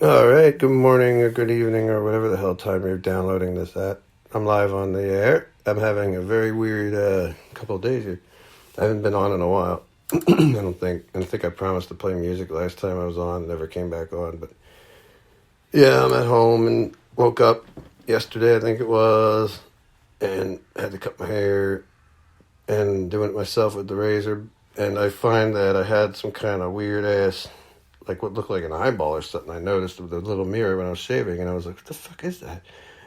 All right, good morning or good evening or whatever the hell time you're downloading this at. I'm live on the air. I'm having a very weird couple of days here. I haven't been on in a while. I think I promised to play music last time I was on, never came back on. But yeah, I'm at home and woke up yesterday, I think it was, and had to cut my hair and doing it myself with the razor. And I find that I had some kind of weird ass, like what looked like an eyeball or something. I noticed with the little mirror when I was shaving, and I was like, what the fuck is that?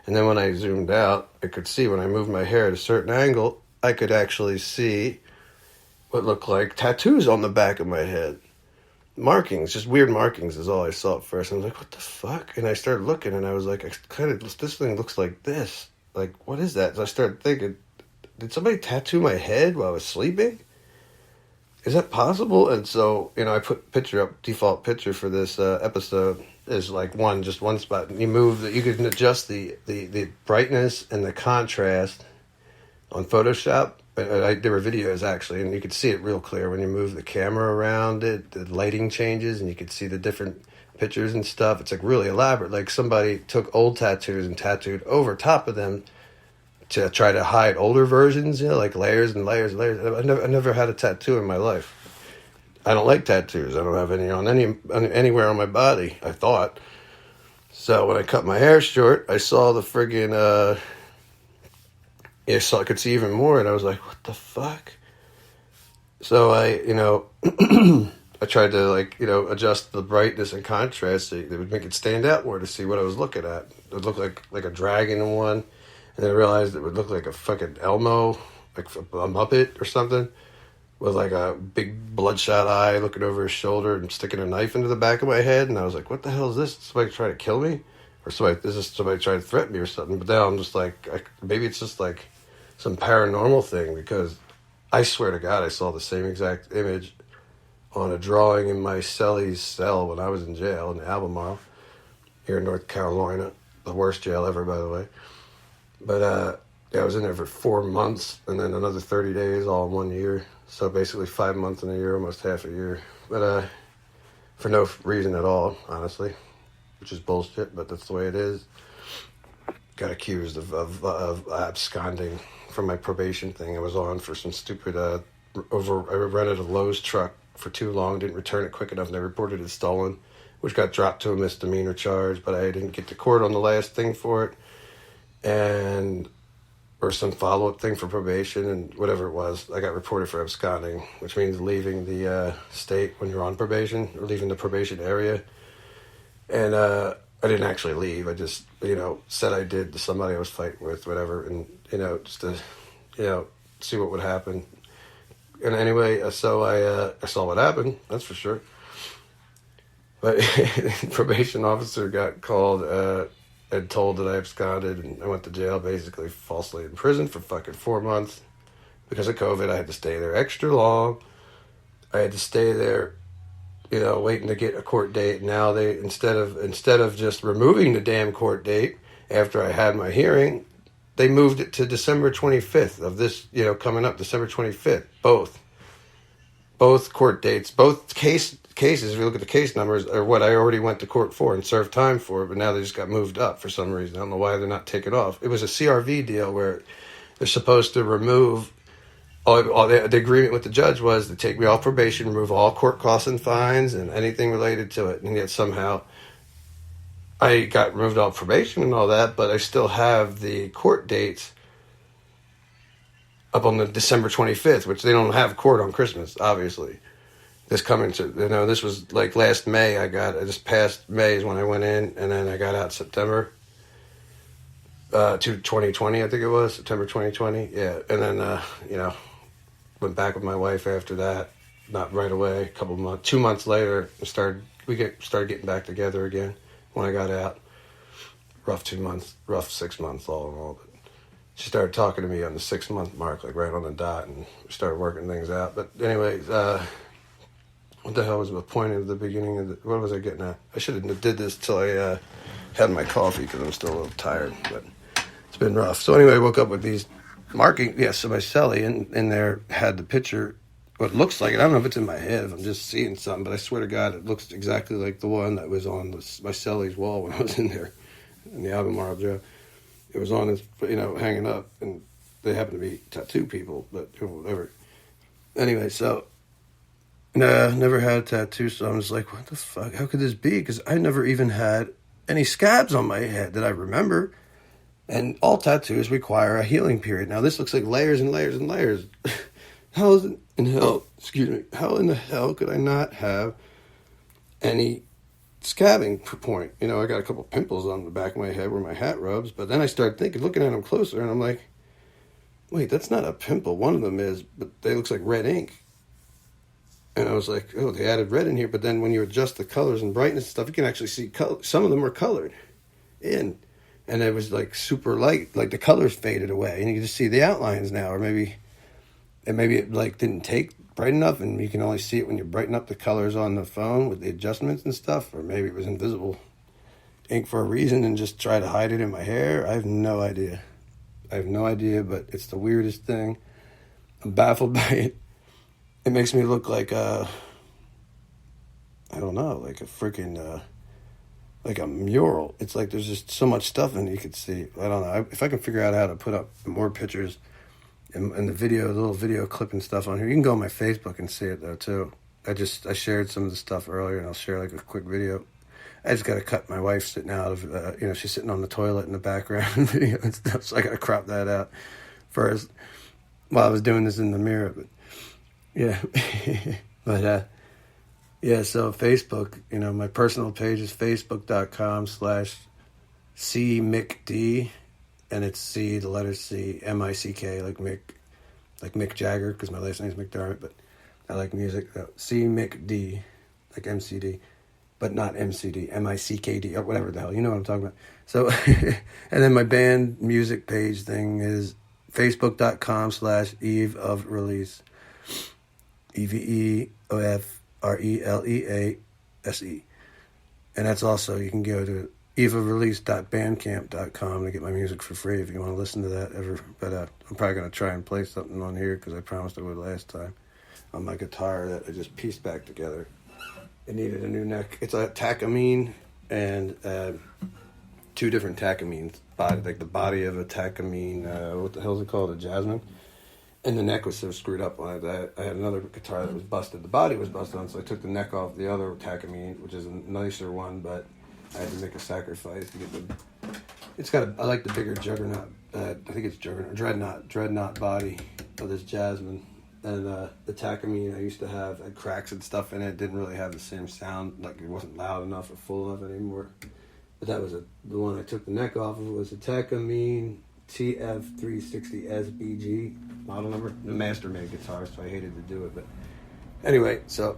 And then when I zoomed out, I could see when I moved my hair at a certain angle, I could actually see what looked like tattoos on the back of my head. Markings, just weird markings is all I saw at first. I was like, what the fuck? And I started looking, and I was like, this thing looks like this. Like, what is that? So I started thinking, did somebody tattoo my head while I was sleeping? Is that possible? And so, I put picture up, default picture for this episode is like just one spot. And you can adjust the brightness and the contrast on Photoshop. There were videos actually, and you could see it real clear when you move the camera around it. The lighting changes, and you could see the different pictures and stuff. It's like really elaborate. Like somebody took old tattoos and tattooed over top of them to try to hide older versions, like layers and layers and layers. I never had a tattoo in my life. I don't like tattoos. I don't have any anywhere on my body, I thought. So when I cut my hair short, I saw the friggin', I could see even more, and I was like, what the fuck? So I I tried to, adjust the brightness and contrast so it would make it stand out more to see what I was looking at. It would look like a dragon in one. And then I realized it would look like a fucking Elmo, like a Muppet or something, with like a big bloodshot eye looking over his shoulder and sticking a knife into the back of my head. And I was like, what the hell is this? Somebody trying to kill me? Or somebody trying to threaten me or something? But now I'm just like, maybe it's just like some paranormal thing, because I swear to God, I saw the same exact image on a drawing in my celly's cell when I was in jail in Albemarle, here in North Carolina. The worst jail ever, by the way. But I was in there for 4 months, and then another 30 days, all in 1 year. So basically 5 months in a year, almost half a year. But for no reason at all, honestly, which is bullshit, but that's the way it is. Got accused of absconding from my probation thing I was on for some stupid, I rented a Lowe's truck for too long, didn't return it quick enough, and they reported it stolen, which got dropped to a misdemeanor charge, but I didn't get to court on the last thing for it. Or some follow-up thing for probation, and whatever it was, I got reported for absconding, which means leaving the state when you're on probation, or leaving the probation area. And I didn't actually leave. I just, said I did to somebody I was fighting with, whatever, and, just to, see what would happen. And anyway, so I saw what happened, that's for sure. But probation officer got called, and told that I absconded, and I went to jail, basically falsely in prison for fucking 4 months. Because of COVID, I had to stay there extra long. I had to stay there, waiting to get a court date. Now they, instead of just removing the damn court date after I had my hearing, they moved it to December 25th of this, coming up, December 25th. Both court dates, both cases, if you look at the case numbers, are what I already went to court for and served time for, but now they just got moved up for some reason. I don't know why they're not taken off. It was a CRV deal where they're supposed to remove, the agreement with the judge was to take me off probation, remove all court costs and fines and anything related to it, and yet somehow I got removed off probation and all that, but I still have the court dates up on the December 25th, which they don't have court on Christmas, obviously. This was like last May. This past May is when I went in, and then I got out September to 2020, I think it was, September 2020. Yeah, and then, went back with my wife after that, not right away, 2 months later, we started getting back together again when I got out. Rough 6 months all in all, but she started talking to me on the 6 month mark, like right on the dot, and we started working things out. But anyways, what the hell was the point of the beginning of what was I getting at? I should have did this till I had my coffee, because I'm still a little tired, but it's been rough. So anyway, I woke up with these markings. Yeah, so my celly in there had the picture What it looks like it. I don't know if it's in my head, if I'm just seeing something, but I swear to God, it looks exactly like the one that was on my celly's wall when I was in there, in the Albemarle Joe. It was on his, hanging up, and they happen to be tattoo people, but whatever. Anyway, so, never had a tattoo, so I'm just like, what the fuck? How could this be? Because I never even had any scabs on my head that I remember. And all tattoos require a healing period. Now, this looks like layers and layers and layers. How in the hell could I not have any scabbing point? I got a couple pimples on the back of my head where my hat rubs, but then I started looking at them closer, and I'm like, wait, that's not a pimple. One of them is, but they looks like red ink. And I was like, oh, they added red in here, but then when you adjust the colors and brightness and stuff, you can actually see color. Some of them were colored in, and it was like super light, like the colors faded away, and you can just see the outlines now, or maybe it like didn't take bright enough, and you can only see it when you brighten up the colors on the phone with the adjustments and stuff, or maybe it was invisible ink for a reason and just try to hide it in my hair. I have no idea, but it's the weirdest thing. I'm baffled by it. It makes me look like I don't know, like a freaking, like a mural. It's like there's just so much stuff in it you could see. I don't know. If I can figure out how to put up more pictures and the little video clip and stuff on here. You can go on my Facebook and see it though too. I shared some of the stuff earlier, and I'll share like a quick video. I just got to cut my wife sitting out of, she's sitting on the toilet in the background video and stuff, so I got to crop that out first while I was doing this in the mirror. But yeah, but yeah, so Facebook, my personal page is facebook.com/CMickD, and it's C, the letter C, M-I-C-K, like Mick Jagger, because my last name's McDermott, but I like music. So CMickD, like MCD, but not MCD, M-I-C-K-D, or whatever the hell, you know what I'm talking about. So, and then my band music page thing is facebook.com/Eve of Release, EVEOFRELEASE. And that's also, you can go to eveofrelease.bandcamp.com to get my music for free if you want to listen to that ever. But I'm probably going to try and play something on here because I promised I would last time on my guitar that I just pieced back together. It needed a new neck. It's a Tattooin and two different Tattooins. Like the body of a Tattooin, what the hell is it called? A Jasmine. And the neck was so screwed up on it. I had another guitar that was busted. The body was busted on, so I took the neck off the other Tattooin, which is a nicer one, but I had to make a sacrifice to get I like the bigger Juggernaut. I think it's Juggernaut, Dreadnought body of this Jasmine. And the Tattooin I used to have had cracks and stuff in it. It didn't really have the same sound. Like it wasn't loud enough or full enough anymore. But that was the one I took the neck off of. Was a Tattooin TF360 SBG model number. The master made guitar, so I hated to do it. But anyway, so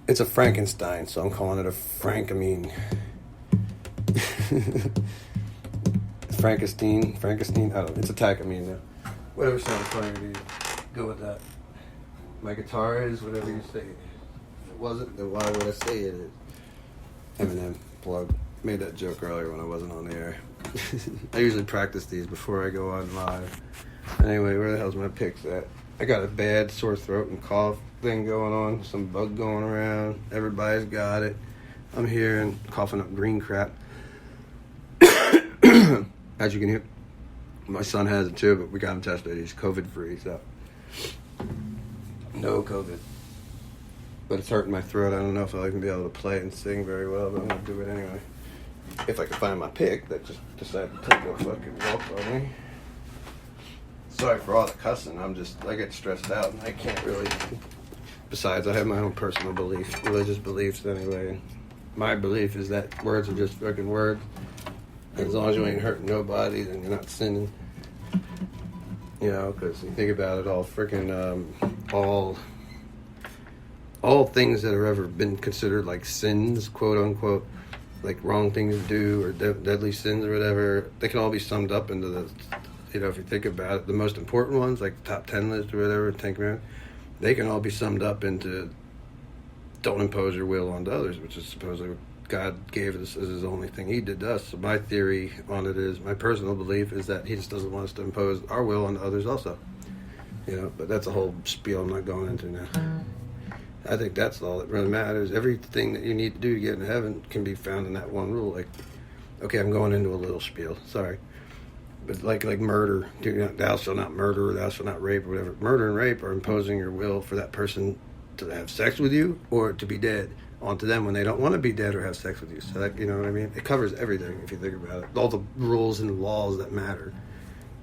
it's a Frankenstein, so I'm calling it a Frankamine. Frankenstein, I don't know. It's a Tattooin now. Whatever sounds funny to you, go with that. My guitar is whatever you say. If it wasn't, then why would I say it is? Eminem plug. Made that joke earlier when I wasn't on the air. I usually practice these before I go on live. Anyway, where the hell's my picks at? I got a bad sore throat and cough thing going on. Some bug going around. Everybody's got it. I'm here and coughing up green crap. As you can hear, my son has it too, but we got him tested. He's COVID free, so no COVID. But it's hurting my throat. I don't know if I'll even be able to play and sing very well, but I'm going to do it anyway. If I can find my pick that just decided to take a fucking walk on me. Sorry for all the cussing. I get stressed out and I can't really. Besides, I have my own personal beliefs, religious beliefs anyway. My belief is that words are just fucking words. As long as you ain't hurting nobody, then you're not sinning. Because you think about it, all freaking, all things that have ever been considered like sins, quote unquote, like wrong things to do or deadly sins or whatever, they can all be summed up into the, if you think about it, the most important ones, like the top 10 list or whatever, 10 commandments, they can all be summed up into don't impose your will onto others, which is supposedly what God gave us as his only thing he did to us. So my theory on it is, my personal belief is that he just doesn't want us to impose our will onto others also. But that's a whole spiel I'm not going into now. I think that's all that really matters. Everything that you need to do to get into heaven can be found in that one rule. Like, okay, I'm going into a little spiel. Sorry. But like murder, thou shalt not murder, or thou shalt not rape, or whatever. Murder and rape are imposing your will for that person to have sex with you or to be dead onto them when they don't want to be dead or have sex with you. So that, you know what I mean? It covers everything if you think about it. All the rules and laws that matter.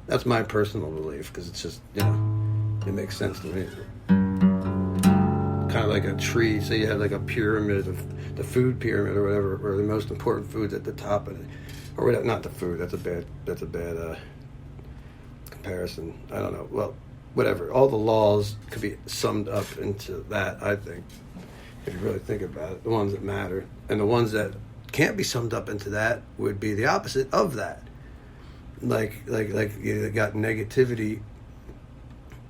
That's my personal belief because it's just, it makes sense to me. Kind of like a tree. Say you had like a pyramid of the food pyramid or whatever, where the most important food's at the top of it. Or whatever, not the food. That's a bad comparison. I don't know. Well, whatever. All the laws could be summed up into that. I think, if you really think about it, the ones that matter, and the ones that can't be summed up into that would be the opposite of that. Like you got negativity.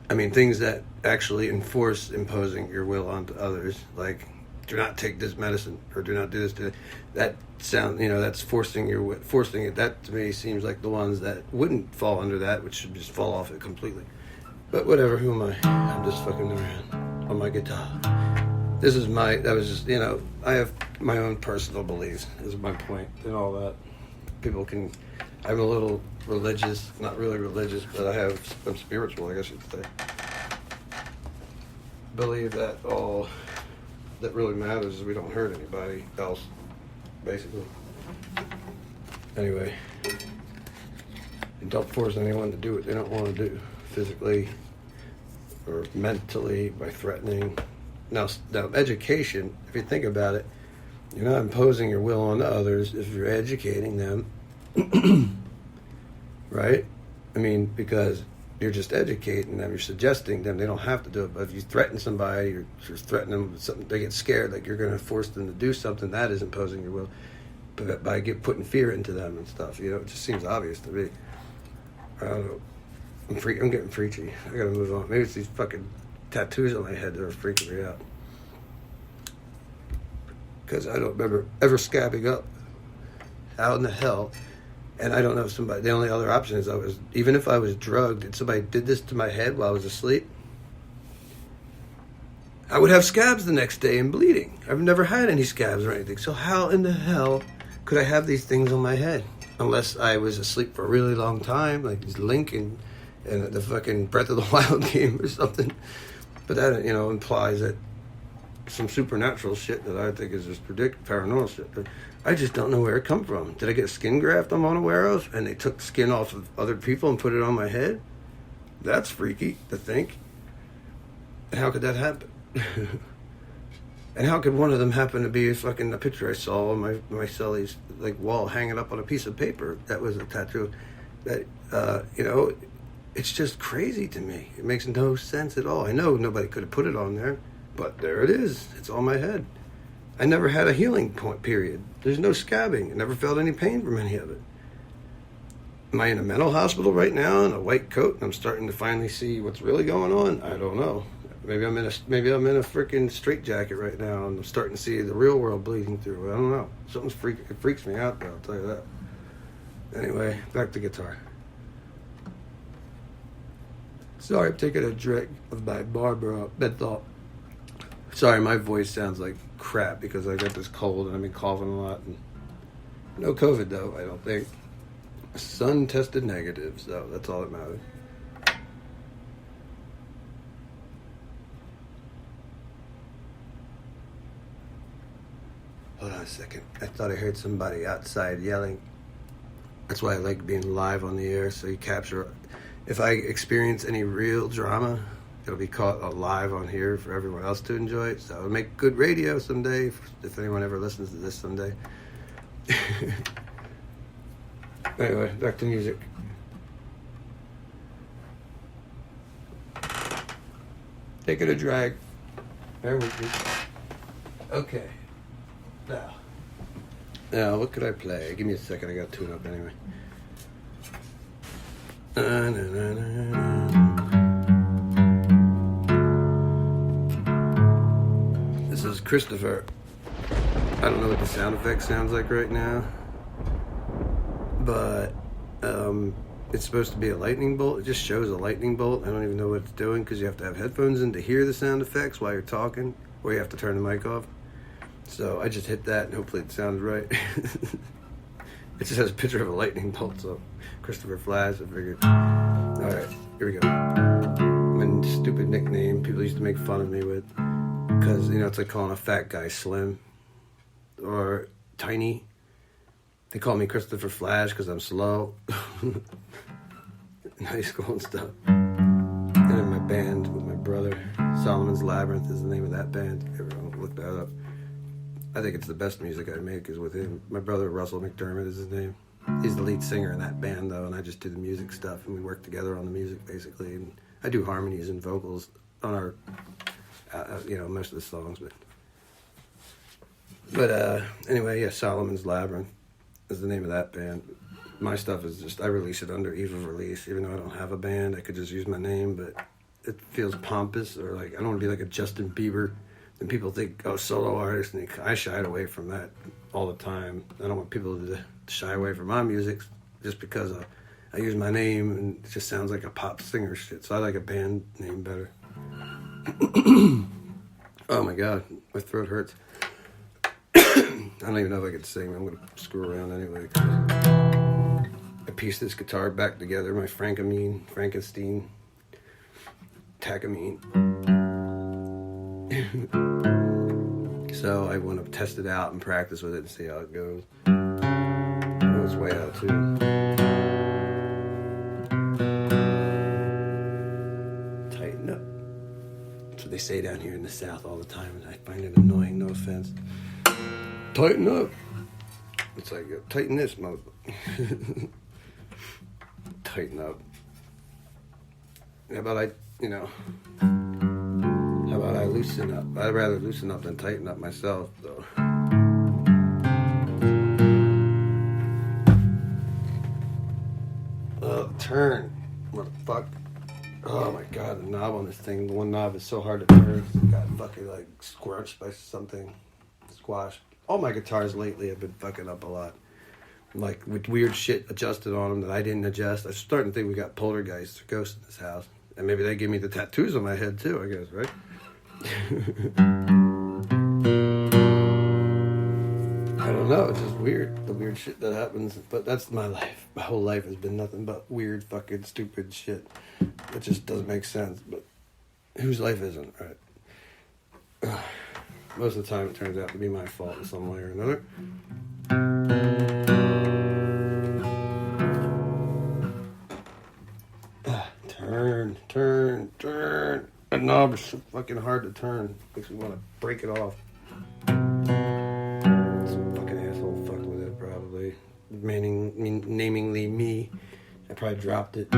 I mean, things that actually enforce imposing your will onto others, like do not take this medicine or do not do this. That sound, that's forcing it. That to me seems like the ones that wouldn't fall under that, which should just fall off it completely. But whatever, who am I? I'm just fucking around on my guitar. I have my own personal beliefs, is my point, and all that. I'm a little religious, not really religious, but I'm spiritual, I guess you'd say. Believe that all that really matters is we don't hurt anybody else, basically. Anyway, and don't force anyone to do what they don't want to do, physically or mentally, by threatening. Now, education, if you think about it, you're not imposing your will on others if you're educating them, right? I mean, because you're just educating them, you're suggesting them, they don't have to do it. But if you threaten somebody, you're threatening them with something, they get scared, like you're going to force them to do something, that is imposing your will. But by putting fear into them and stuff, it just seems obvious to me. I don't know. I'm getting preachy. I gotta move on. Maybe it's these fucking tattoos on my head that are freaking me out. Because I don't remember ever scabbing up out in the hell. And I don't know if the only other option is even if I was drugged and somebody did this to my head while I was asleep, I would have scabs the next day and bleeding. I've never had any scabs or anything. So how in the hell could I have these things on my head? Unless I was asleep for a really long time, like Link and the fucking Breath of the Wild game or something. But that, implies that some supernatural shit that I think is just paranormal shit. But I just don't know where it come from. Did I get a skin graft I'm unaware of? And they took skin off of other people and put it on my head? That's freaky to think. And how could that happen? And how could one of them happen to be a picture I saw on my celly's wall hanging up on a piece of paper that was a tattoo? That, it's just crazy to me. It makes no sense at all. I know nobody could have put it on there, but there it is. It's on my head. I never had a healing point, period. There's no scabbing. I never felt any pain from any of it. Am I in a mental hospital right now in a white coat and I'm starting to finally see what's really going on? I don't know. Maybe I'm in a freaking straitjacket right now and I'm starting to see the real world bleeding through. I don't know. It freaks me out though, I'll tell you that. Anyway, back to guitar. Sorry, I'm taking a drink of my Barbara menthol. Sorry, my voice sounds like crap because I got this cold and I've been coughing a lot. And no COVID though, I don't think. Sun tested negative, so that's all that matters. Hold on a second. I thought I heard somebody outside yelling. That's why I like being live on the air, so you capture. If I experience any real drama, it'll be caught live on here for everyone else to enjoy. So it'll make good radio someday, if anyone ever listens to this someday. Anyway, back to music. Take it a drag. Bear with me. Okay. Now, what could I play? Give me a second, I gotta tune up anyway. This is Christopher. I don't know what the sound effect sounds like right now, but it's supposed to be a lightning bolt. It just shows a lightning bolt. I don't even know what it's doing because you have to have headphones in to hear the sound effects while you're talking, or you have to turn the mic off. So I just hit that and hopefully it sounds right. It just has a picture of a lightning bolt, so Christopher Flash, I figured. Alright, here we go. My stupid nickname people used to make fun of me with, because, you know, it's like calling a fat guy Slim or Tiny. They call me Christopher Flash because I'm slow in high school and stuff. And in my band with my brother, Solomon's Labyrinth is the name of that band. Everyone look that up. I think it's the best music I make is with him. My brother Russell McDermott is his name. He's the lead singer in that band though, and I just do the music stuff, and we work together on the music basically. And I do harmonies and vocals on our, you know, most of the songs. But anyway, yeah, Solomon's Labyrinth is the name of that band. My stuff is just, I release it under Eve of Release, even though I don't have a band. I could just use my name, but it feels pompous, or like I don't want to be like a Justin Bieber. And people think, oh, solo artist, and I shied away from that all the time. I don't want people to shy away from my music just because I use my name and it just sounds like a pop singer shit. So I like a band name better. Oh my God, my throat hurts. I don't even know if I could sing. I'm going to screw around anyway. I pieced this guitar back together, my Frankenstein, Tattooin. So I want to test it out and practice with it and see how it goes. It goes way out too. Tighten up. That's what they say down here in the South all the time, and I find it annoying, no offense. Tighten up. It's like, tighten this, motherfucker. Tighten up. How about I loosen up? I'd rather loosen up than tighten up myself, though. Turn. What the fuck? Oh my God, the knob on this thing. The one knob is so hard to turn. It got fucking like squashed by something. Squashed. All my guitars lately have been fucking up a lot. Like with weird shit adjusted on them that I didn't adjust. I'm starting to think we got poltergeists or ghosts in this house. And maybe they give me the tattoos on my head too, I guess, right? I don't know, it's just weird, the weird shit that happens. But that's my life. My whole life has been nothing but weird, fucking stupid shit. It just doesn't make sense. But whose life isn't, right? Most of the time it turns out to be my fault in some way or another. Turn. That knob is so fucking hard to turn. Makes me want to break it off. Some fucking asshole fucked with it, probably. Namingly me. I probably dropped it.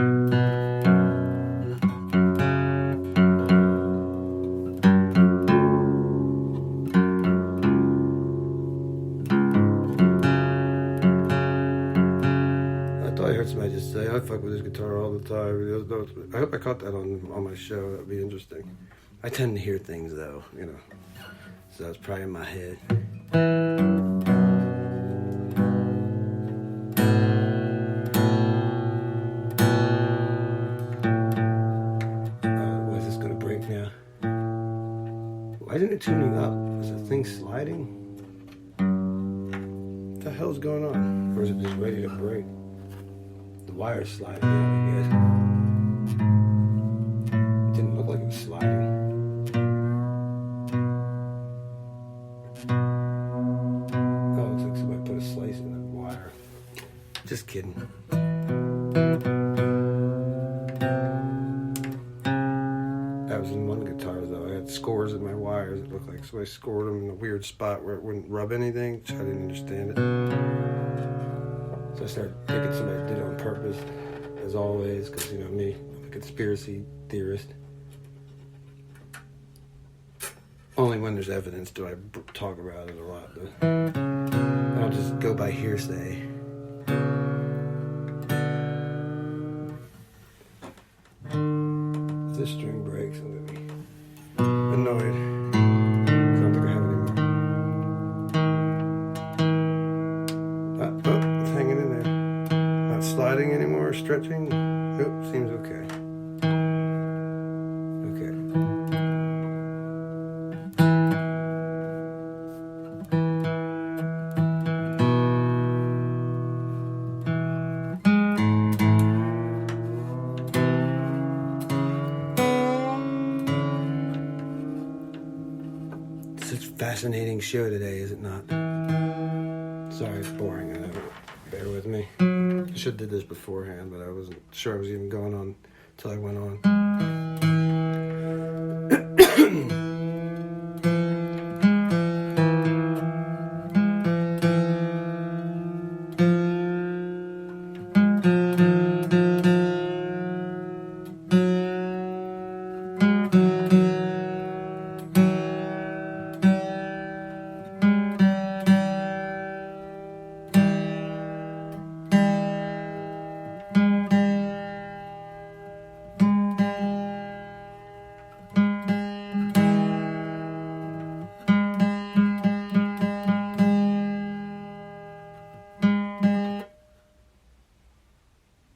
Somebody just say, I fuck with this guitar all the time. I hope I caught that on my show. That would be interesting. I tend to hear things though, you know. So it's probably in my head. Why is this gonna break now? Why isn't it tuning up? Is the thing sliding? What the hell's going on? Or is it just ready to break? The wire's sliding out, I guess. It didn't look like it was sliding. Oh, it looks like somebody put a slice in the wire. Just kidding. That was in one guitar, though. I had scores in my wires. It looked like somebody scored them in a weird spot where it wouldn't rub anything, so I didn't understand it. So I started thinking somebody did it on purpose, as always, because, you know, me, I'm a conspiracy theorist. Only when there's evidence do I talk about it a lot, though. I don't just go by hearsay. If this string breaks, I'm going to be annoyed. I don't think I have it anymore. sliding anymore, stretching? Nope, seems okay. Okay. Such a fascinating show today, is it not? Sorry, it's boring. I know. Bear with me. I should have did this beforehand, but I wasn't sure I was even going on until I went on.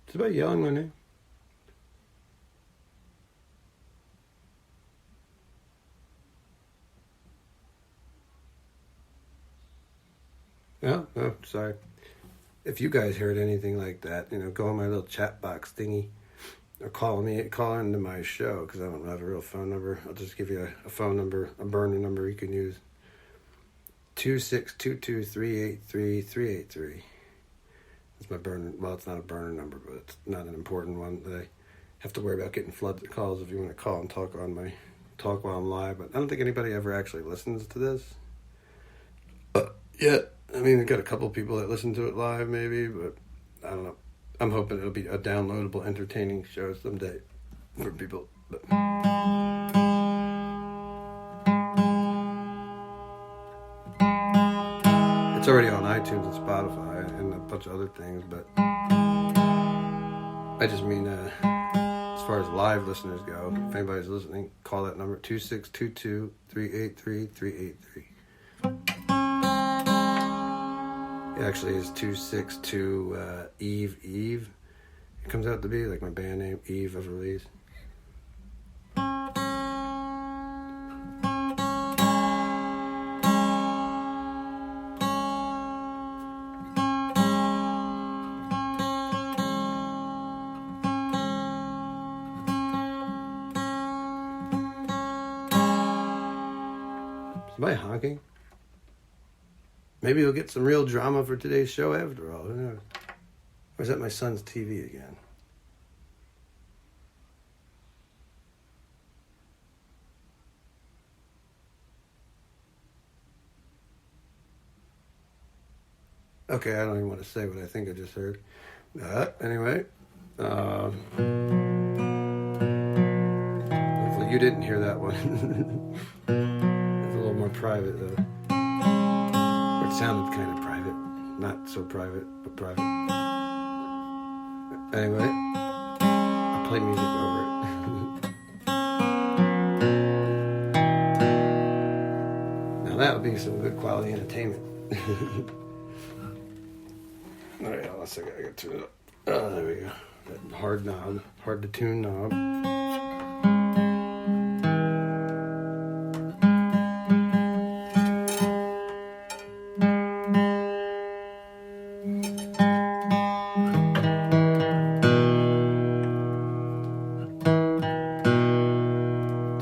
It's about yelling my name. Oh, sorry. If you guys heard anything like that, go on my little chat box thingy or call into my show, because I don't have a real phone number. I'll just give you a phone number, a burner number you can use. 2622383-383. It's my burner. Well, it's not a burner number, but it's not an important one that I have to worry about getting flooded calls if you want to call and talk while I'm live. But I don't think anybody ever actually listens to this. Yet. I mean, I've got a couple people that listen to it live, maybe, but I don't know. I'm hoping it'll be a downloadable, entertaining show someday for people. But it's already on iTunes and Spotify and a bunch of other things, but I just mean, as far as live listeners go, if anybody's listening, call that number, 2622-383-383. It actually is 262 Eve. It comes out to be like my band name, Eve of Release. Somebody honking? Maybe you'll get some real drama for today's show after all. Who knows? Or is that my son's TV again? Okay, I don't even want to say what I think I just heard. Anyway. Hopefully you didn't hear that one. It's a little more private, though. It sounded kind of private. Not so private, but private. Anyway, I'll play music over it. Now that would be some good quality entertainment. Alright, hold on a second, I gotta turn it up. Oh, there we go. That hard to tune knob.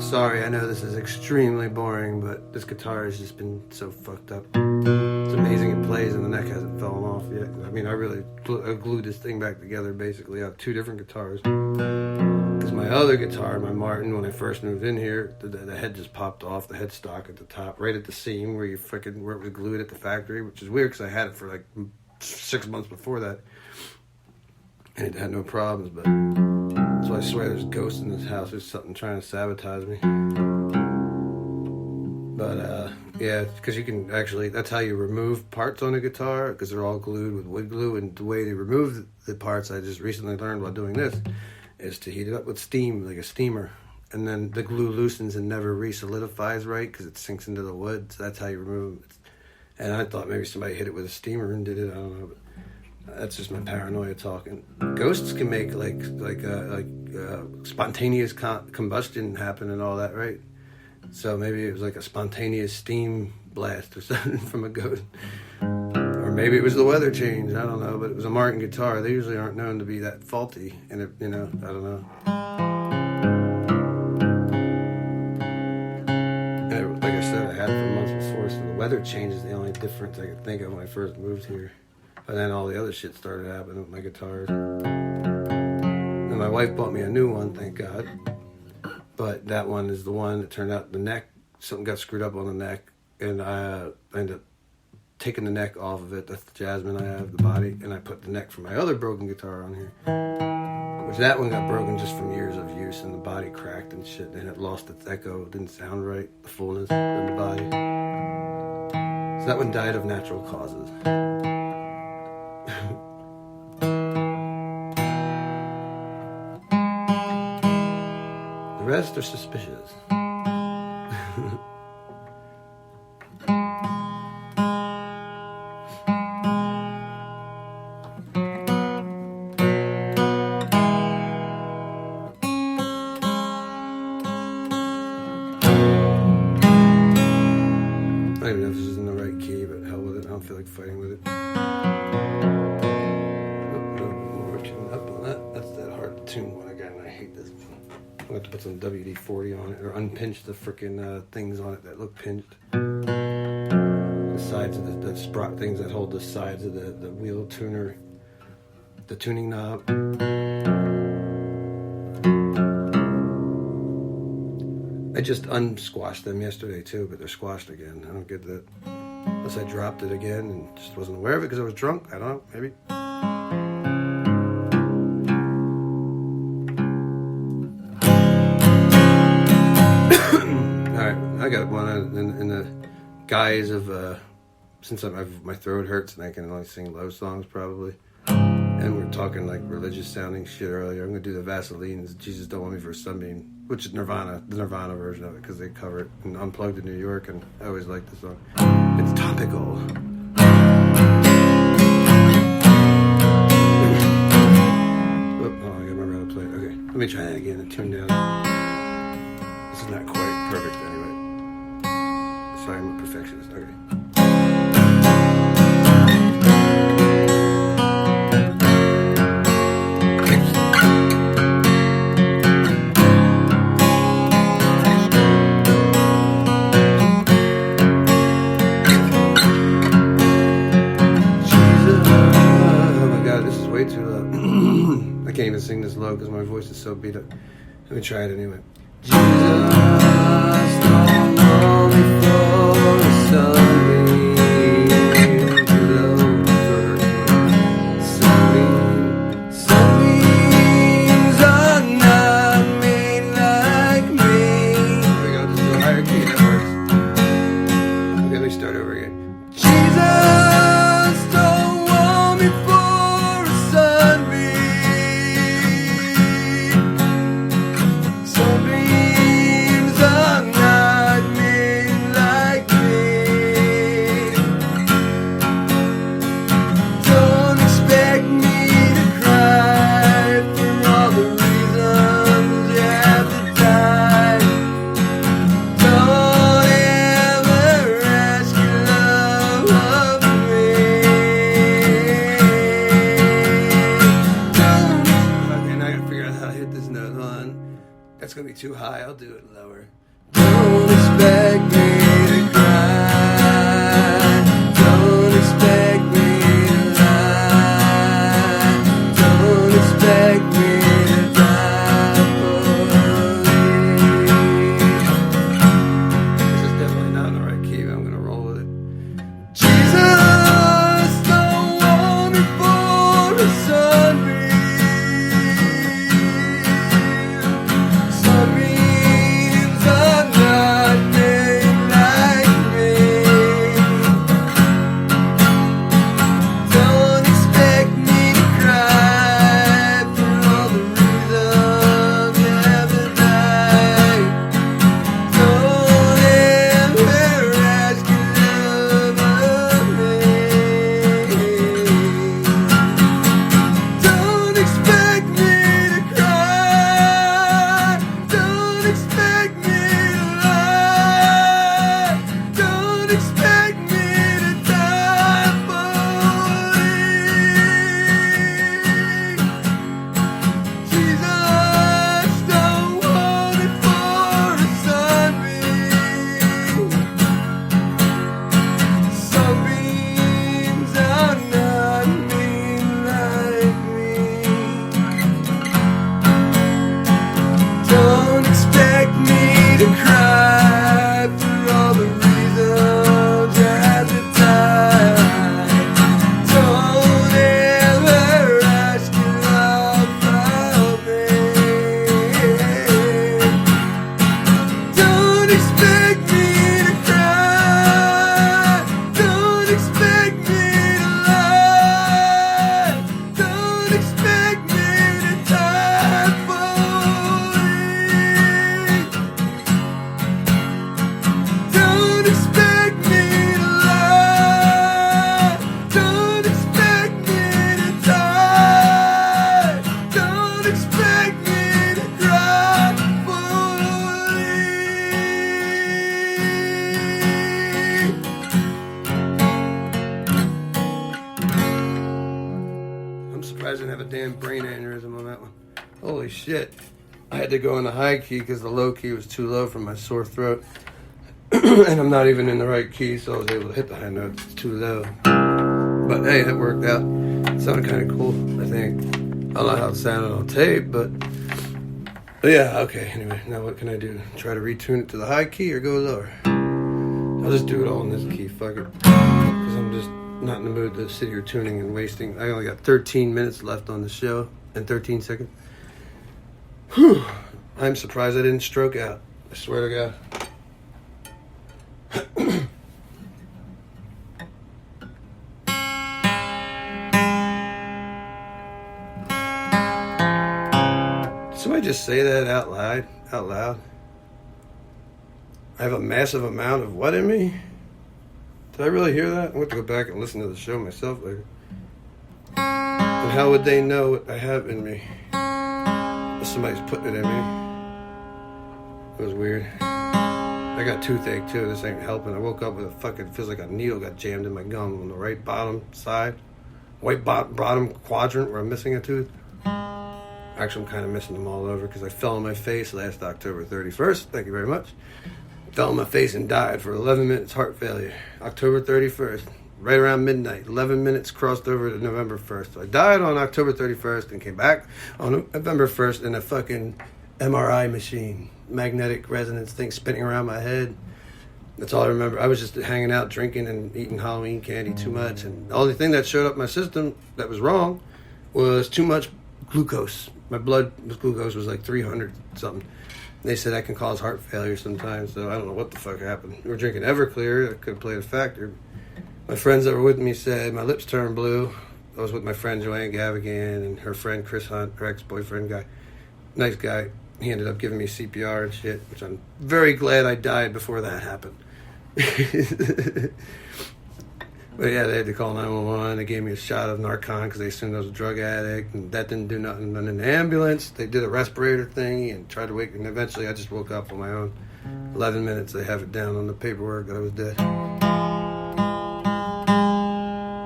Sorry, I know this is extremely boring, but this guitar has just been so fucked up. It's amazing it plays and the neck hasn't fallen off yet. I mean, I really glued this thing back together basically. I have two different guitars. Because my other guitar, my Martin, when I first moved in here, the head just popped off, the headstock at the top, right at the seam where it was glued at the factory, which is weird because I had it for like 6 months before that. And it had no problems, but... So I swear there's ghosts in this house. There's something trying to sabotage me. But, yeah, because you can actually... That's how you remove parts on a guitar, because they're all glued with wood glue. And the way to remove the parts, I just recently learned while doing this, is to heat it up with steam, like a steamer. And then the glue loosens and never re-solidifies right, because it sinks into the wood. So that's how you remove them. And I thought maybe somebody hit it with a steamer and did it. I don't know. But That's just my paranoia talking. Ghosts can make like spontaneous combustion happen and all that, right? So maybe it was like a spontaneous steam blast or something from a ghost. Or maybe it was the weather change. I don't know. But it was a Martin guitar. They usually aren't known to be that faulty. And, I don't know. And like I said, I had it for months before. So the weather change is the only difference I could think of when I first moved here. But then all the other shit started happening with my guitars. And my wife bought me a new one, thank God. But that one is the one that turned out the neck, something got screwed up on the neck. And I ended up taking the neck off of it. That's the Jasmine I have, the body. And I put the neck from my other broken guitar on here. Which that one got broken just from years of use. And the body cracked and shit. And it lost its echo. It didn't sound right, the fullness of the body. So that one died of natural causes. The rest are suspicious. I don't even know if this is in the right key, but hell with it. I don't feel like fighting with it. Up on that. That's that hard to tune one again. I hate this one. I'm going to have to put some WD-40 on it or unpinch the freaking things on it that look pinched. The sides of the sprite things that hold the sides of the wheel tuner, the tuning knob. I just unsquashed them yesterday too, but they're squashed again. I don't get that. Unless I dropped it again and just wasn't aware of it because I was drunk. I don't know, maybe. Alright, I got one in the guise of, since my throat hurts and I can only sing love songs probably. And we're talking like religious sounding shit earlier. I'm going to do the Vaseline's Jesus Don't Want Me for a Sunbeam, which is Nirvana, the Nirvana version of it, because they cover it in Unplugged in New York, and I always like the song. It's topical. Oh, I gotta remember how to play it. Okay, let me try that again and tune down. This is not quite perfect anyway. Sorry, I'm a perfectionist. Okay. I can't even sing this low because my voice is so beat up. Let me try it anyway. Jesus, don't know me for a sunbeam, love for sunbeam. Sunbeams are not made like me. There we go, just do a higher key, that works. Okay, let me start over again. Jesus, don't want me for a sunbeam. Sunbeams are not made like me. Don't expect me to cry for all the reasons you have to die. Don't ever ask your love of me. Okay, now I gotta figure out how to hit this note on. That's gonna be too high. I'll do it lower. Don't expect me to cry. Don't expect me to lie. Don't expect me to die for you. This is definitely not in the right key, but I'm gonna roll with it. Jesus, don't want me for a sunbeam. Sunbeams are not made surprised I didn't have a damn brain aneurysm on that one. Holy shit. I had to go in the high key because the low key was too low for my sore throat. And I'm not even in the right key, so I was able to hit the high notes. It's too low. But hey, it worked out. It sounded kind of cool, I think. I don't know how it sounded on tape, but yeah, okay. Anyway, now what can I do? Try to retune it to the high key or go lower? I'll just do it all in this key, fuck it. Because I'm just not in the mood to sit here tuning and wasting. I only got 13 minutes left on the show and 13 seconds. Whew. I'm surprised I didn't stroke out. I swear to God. Somebody just say that out loud? Out loud? I have a massive amount of what in me? Did I really hear that? I'm going to go back and listen to the show myself later. And how would they know what I have in me? Somebody's putting it in me. It was weird. I got toothache too. This ain't helping. I woke up with a fucking, feels like a needle got jammed in my gum on the right bottom side. Right bottom quadrant where I'm missing a tooth. Actually, I'm kind of missing them all over because I fell on my face last October 31st. Thank you very much. Fell on my face and died for 11 minutes heart failure. October 31st. Right around midnight, 11 minutes crossed over to November 1st. So I died on October 31st and came back on November 1st in a fucking MRI machine. Magnetic resonance thing spinning around my head. That's all I remember. I was just hanging out, drinking and eating Halloween candy too much. And the only thing that showed up my system that was wrong was too much glucose. My blood glucose was like 300 something. They said that can cause heart failure sometimes. So I don't know what the fuck happened. We were drinking Everclear. That could have played a factor. My friends that were with me said my lips turned blue. I was with my friend Joanne Gavigan and her friend Chris Hunt, her ex-boyfriend guy. Nice guy. He ended up giving me CPR and shit, which I'm very glad I died before that happened. But yeah, they had to call 911. They gave me a shot of Narcan because they assumed I was a drug addict, and that didn't do nothing. And in the ambulance, they did a respirator thingy and tried to wake me. And eventually, I just woke up on my own. 11 minutes, they have it down on the paperwork that I was dead.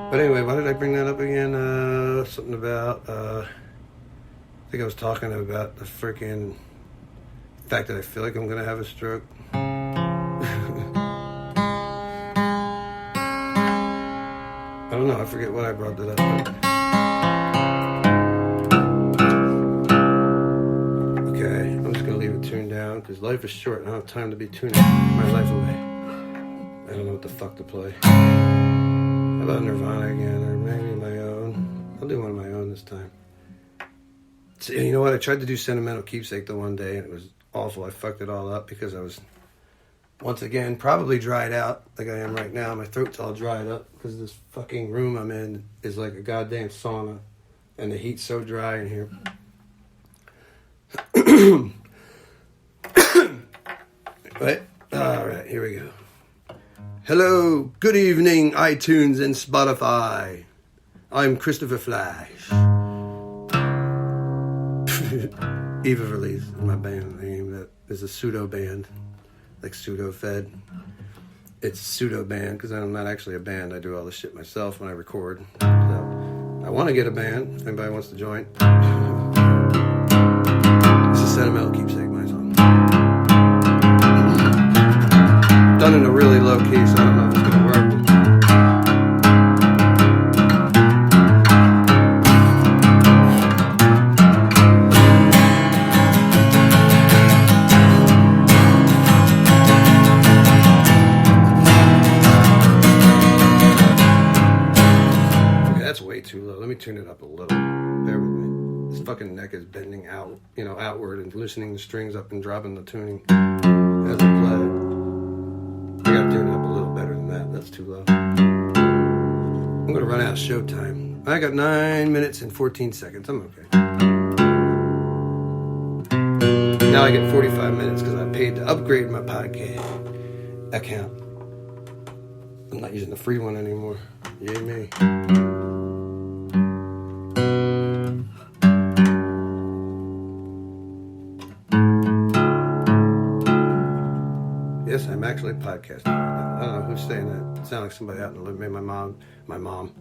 But anyway, why did I bring that up again? Something about, I think I was talking about the freaking fact that I feel like I'm going to have a stroke. I don't know, I forget what I brought that up. Okay, I'm just going to leave it tuned down because life is short and I don't have time to be tuning my life away. I don't know what the fuck to play. How about Nirvana again, or maybe my own? I'll do one of my own this time. So, you know what? I tried to do Sentimental Keepsake the one day, and it was awful. I fucked it all up because I was, once again, probably dried out like I am right now. My throat's all dried up because this fucking room I'm in is like a goddamn sauna, and the heat's so dry in here. Right? All right, here we go. Hello, good evening, iTunes and Spotify. I'm Christopher Flash. Eve of Release is my band name. That is a pseudo band, like pseudo fed. It's pseudo band because I'm not actually a band. I do all this shit myself when I record. So I want to get a band. If anybody wants to join, this is Sentimental Keepsake, my song. Done in a really low key, so I don't know if it's gonna work. Okay, that's way too low. Let me tune it up a little. Bear with me. This fucking neck is bending out, outward and loosening the strings up and dropping the tuning as I play. I gotta tune it up a little better than that. That's too low. I'm gonna run out of show time. I got 9 minutes and 14 seconds. I'm okay. Now I get 45 minutes because I paid to upgrade my podcast account. I'm not using the free one anymore. Yay me. Yes, I'm actually podcasting right now. I don't know who's saying that. It sounds like somebody out in the living room. Maybe my mom.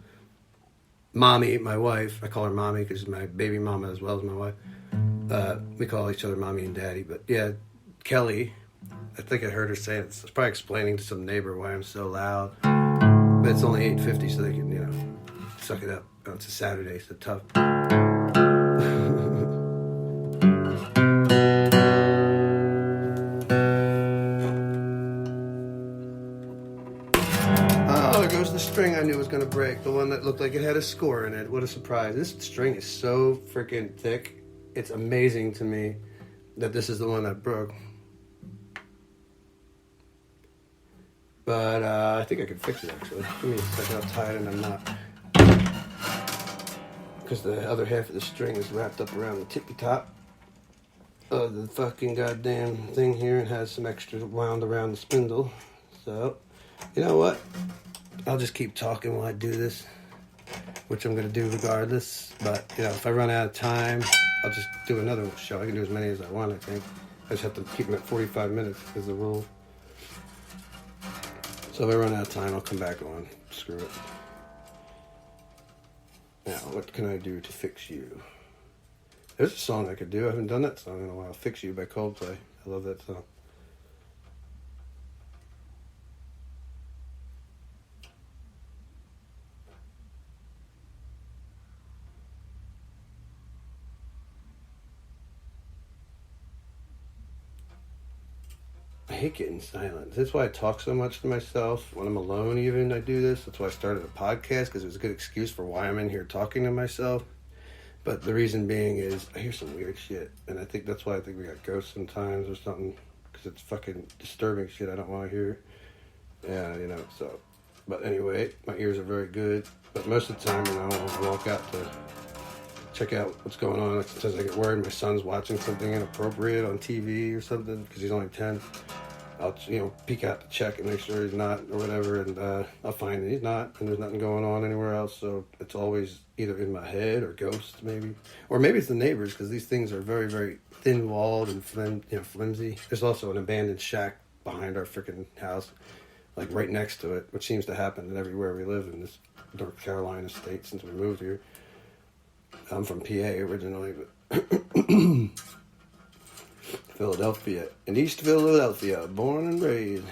Mommy, my wife, I call her Mommy because she's my baby mama as well as my wife. We call each other Mommy and Daddy. But yeah, Kelly, I think I heard her say it. It's probably explaining to some neighbor why I'm so loud. But it's only 8:50, so they can, suck it up. Oh, it's a Saturday, so tough. Oh, there goes the string I knew was going to break. The one that looked like it had a score in it. What a surprise. This string is so freaking thick. It's amazing to me that this is the one that broke. But I think I can fix it, actually. Give me a second, I'll tie it in a knot. Because the other half of the string is wrapped up around the tippy top of the fucking goddamn thing here and has some extra wound around the spindle. So, you know what? I'll just keep talking while I do this, which I'm going to do regardless. But, if I run out of time, I'll just do another show. I can do as many as I want, I think. I just have to keep them at 45 minutes is the rule. So if I run out of time, I'll come back on. Screw it. Now, what can I do to fix you? There's a song I could do. I haven't done that song in a while. Fix You by Coldplay. I love that song. I hate getting silent. That's why I talk so much to myself. When I'm alone even, I do this. That's why I started a podcast, because it was a good excuse for why I'm in here talking to myself. But the reason being is I hear some weird shit. And I think that's why I think we got ghosts sometimes or something. Because it's fucking disturbing shit I don't want to hear. Yeah, so. But anyway, my ears are very good. But most of the time, I'll walk out to check out what's going on. Sometimes I get worried my son's watching something inappropriate on TV or something, because he's only 10. I'll, peek out to check and make sure he's not or whatever, and I'll find that he's not, and there's nothing going on anywhere else. So it's always either in my head or ghosts, maybe. Or maybe it's the neighbors, because these things are very, very thin-walled and flimsy. There's also an abandoned shack behind our freaking house, like right next to it, which seems to happen everywhere we live in this North Carolina state since we moved here. I'm from PA originally, but Philadelphia, in East Philadelphia, born and raised.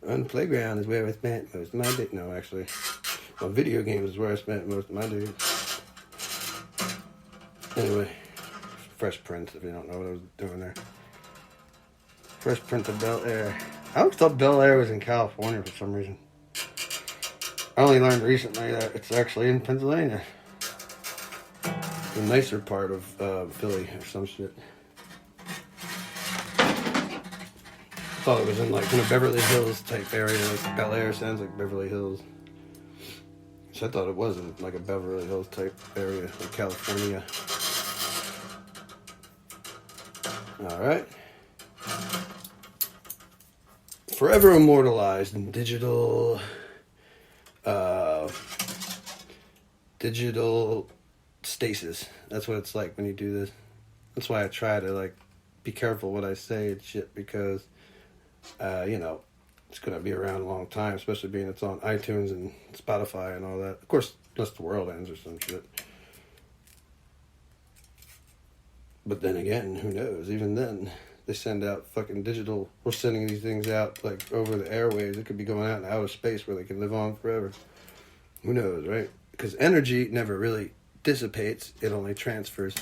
On the playground is where I spent most of my day. No, actually, on video games is where I spent most of my day. Anyway, Fresh Prince, if you don't know what I was doing there. Fresh Prince of Bel-Air. I always thought Bel-Air was in California for some reason. I only learned recently that it's actually in Pennsylvania. The nicer part of Philly or some shit. I thought it was in like Beverly Hills type area. Like Bel-Air sounds like Beverly Hills. So I thought it was in like a Beverly Hills type area in California. Alright. Forever immortalized in digital stasis. That's what it's like when you do this. That's why I try to be careful what I say and shit, because it's gonna be around a long time, especially being it's on iTunes and Spotify and all that. Of course, unless the world ends or some shit. But then again, who knows? Even then, they send out fucking digital. We're sending these things out over the airwaves. It could be going out in outer space where they can live on forever. Who knows, right? Because energy never really dissipates, it only transfers.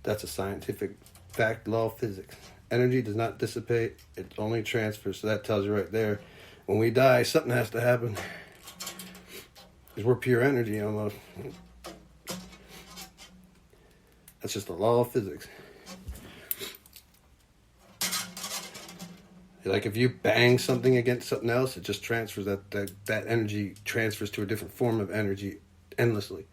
That's a scientific fact, law of physics. Energy does not dissipate, it only transfers. So that tells you right there, when we die, something has to happen. Because we're pure energy almost. That's just the law of physics. Like if you bang something against something else, it just transfers, that energy transfers to a different form of energy endlessly.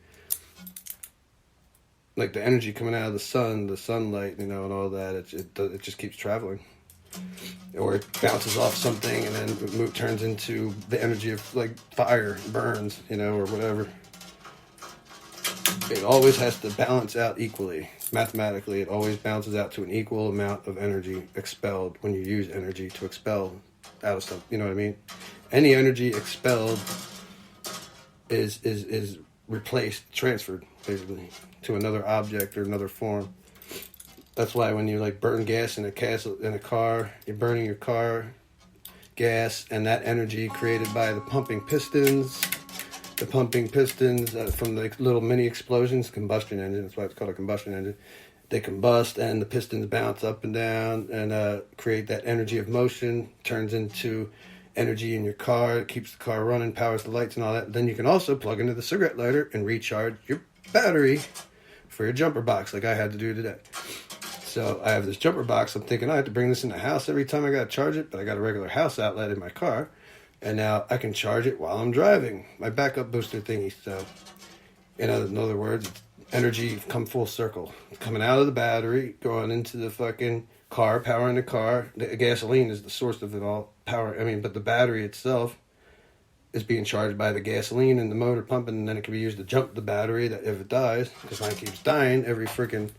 Like the energy coming out of the sun, the sunlight, and all that, it just keeps traveling. Or it bounces off something and then it turns into the energy of fire, burns, or whatever. It always has to balance out equally. Mathematically, it always balances out to an equal amount of energy expelled when you use energy to expel out of something. You know what I mean? Any energy expelled is replaced, transferred, basically, to another object or another form. That's why when you like burn gas in a car, you're burning your car gas, and that energy created by the pumping pistons from the little mini explosions, combustion engine. That's why it's called a combustion engine. They combust, and the pistons bounce up and down and create that energy of motion. Turns into energy in your car. It keeps the car running, powers the lights and all that. Then you can also plug into the cigarette lighter and recharge your battery for your jumper box, like I had to do today. So I have this jumper box. I'm thinking I have to bring this in the house every time I got to charge it, but I got a regular house outlet in my car, and now I can charge it while I'm driving. My backup booster thingy. So, in other words, energy come full circle, coming out of the battery, going into the fucking car, powering the car. The gasoline is the source of it all. But the battery itself is being charged by the gasoline and the motor pumping, and then it can be used to jump the battery that if it dies, because mine keeps dying every freaking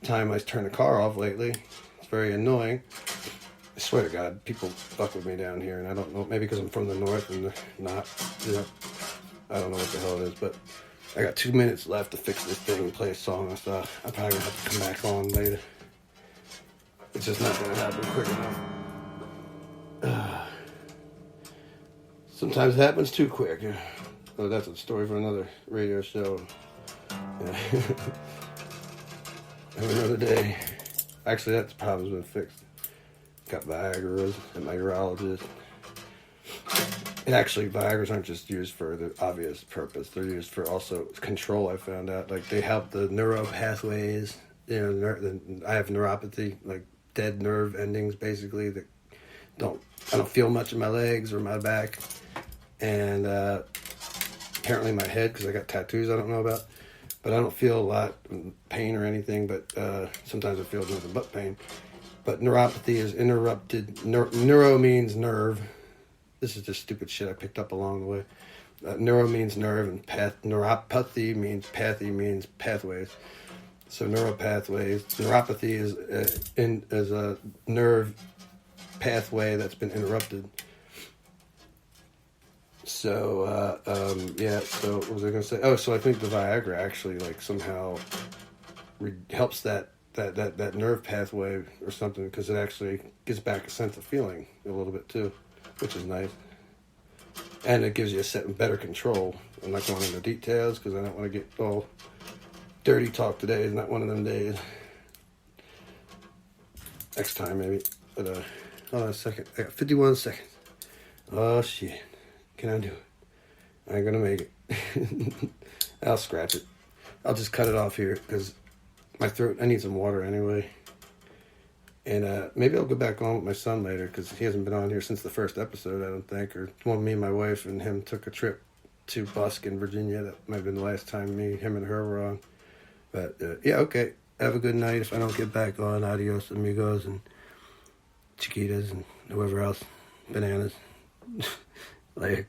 time I turn the car off lately. It's very annoying. I swear to God, people fuck with me down here, and I don't know, maybe because I'm from the north and not, I don't know what the hell it is, but I got 2 minutes left to fix this thing and play a song and stuff. I'm probably gonna have to come back on later. It's just not gonna happen quick enough. Sometimes it happens too quick. Oh, that's a story for another radio show. Yeah. Another day. Actually, that problem's been fixed. Got Viagra's at my urologist. And actually, Viagra's aren't just used for the obvious purpose. They're used for also control, I found out. Like, they help the neuro pathways. I have neuropathy, like dead nerve endings, basically, that I don't feel much in my legs or my back. And apparently my head, because I got tattoos I don't know about. But I don't feel a lot of pain or anything, but sometimes I feel nothing but pain. But neuropathy is interrupted. Neuro means nerve. This is just stupid shit I picked up along the way. Neuro means nerve, and neuropathy means pathways. So neuropathways. Neuropathy is a nerve pathway that's been interrupted. So, so what was I going to say? Oh, so I think the Viagra actually, like, somehow helps that nerve pathway or something, because it actually gives back a sense of feeling a little bit, too, which is nice. And it gives you better control. I'm not going into details, because I don't want to get all dirty talk today. It's not one of them days. Next time, maybe. But, hold on a second. I got 51 seconds. Oh, shit. Can I do it? I ain't gonna make it. I'll scratch it. I'll just cut it off here because my throat, I need some water anyway. And maybe I'll go back on with my son later because he hasn't been on here since the first episode, I don't think. Or me and my wife and him took a trip to Busk in Virginia. That might have been the last time him and her were on. But yeah, okay. Have a good night. If I don't get back on, adios amigos and chiquitas and whoever else. Bananas. Later.